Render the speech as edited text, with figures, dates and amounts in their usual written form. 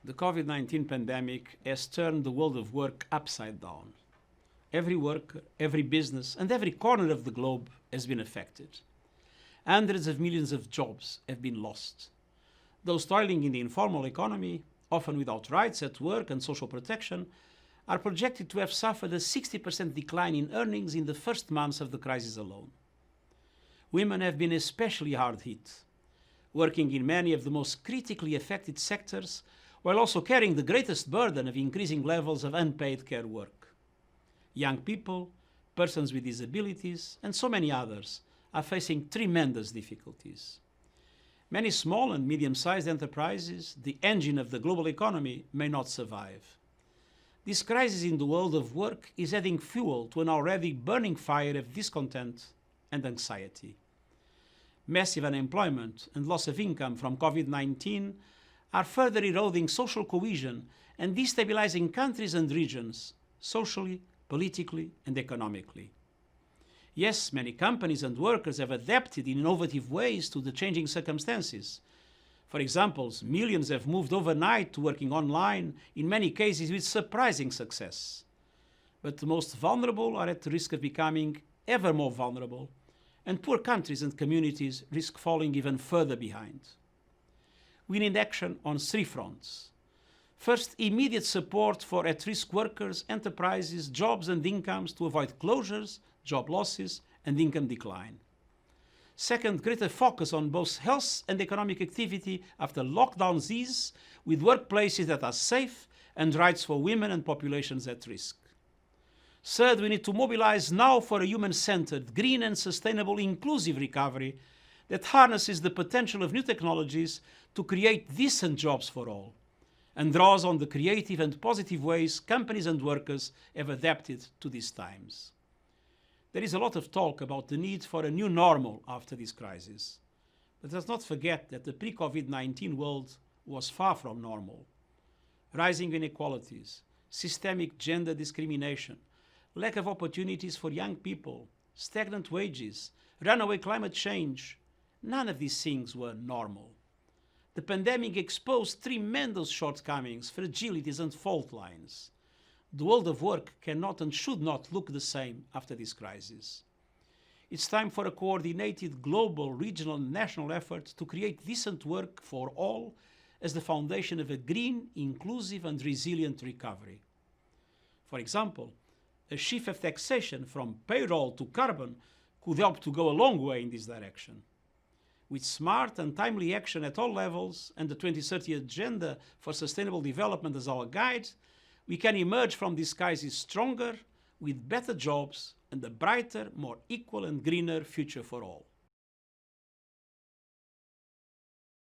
The COVID-19 pandemic has turned the world of work upside down. Every worker, every business, and every corner of the globe has been affected. Hundreds of millions of jobs have been lost. Those toiling in the informal economy, often without rights at work and social protection, are projected to have suffered a 60% decline in earnings in the first months of the crisis alone. Women have been especially hard hit, working in many of the most critically affected sectors, while also carrying the greatest burden of increasing levels of unpaid care work. Young people, persons with disabilities, and so many others are facing tremendous difficulties. Many small and medium-sized enterprises, the engine of the global economy, may not survive. This crisis in the world of work is adding fuel to an already burning fire of discontent and anxiety. Massive unemployment and loss of income from COVID-19 are further eroding social cohesion and destabilizing countries and regions, socially, politically, and economically. Yes, many companies and workers have adapted in innovative ways to the changing circumstances. For example, millions have moved overnight to working online, in many cases with surprising success. But the most vulnerable are at the risk of becoming ever more vulnerable, and poor countries and communities risk falling even further behind. We need action on three fronts. First, immediate support for at-risk workers, enterprises, jobs and incomes to avoid closures, job losses and income decline. Second, greater focus on both health and economic activity after lockdowns ease, with workplaces that are safe and rights for women and populations at risk. Third, we need to mobilize now for a human-centered, green and sustainable inclusive recovery that harnesses the potential of new technologies to create decent jobs for all, and draws on the creative and positive ways companies and workers have adapted to these times. There is a lot of talk about the need for a new normal after this crisis. But let's not forget that the pre-COVID-19 world was far from normal. Rising inequalities, systemic gender discrimination, lack of opportunities for young people, stagnant wages, runaway climate change, none of these things were normal. The pandemic exposed tremendous shortcomings, fragilities and fault lines. The world of work cannot and should not look the same after this crisis. It's time for a coordinated global, regional and national effort to create decent work for all as the foundation of a green, inclusive and resilient recovery. For example, a shift of taxation from payroll to carbon could help to go a long way in this direction. With smart and timely action at all levels and the 2030 Agenda for Sustainable Development as our guide, we can emerge from this crisis stronger, with better jobs and a brighter, more equal and greener future for all.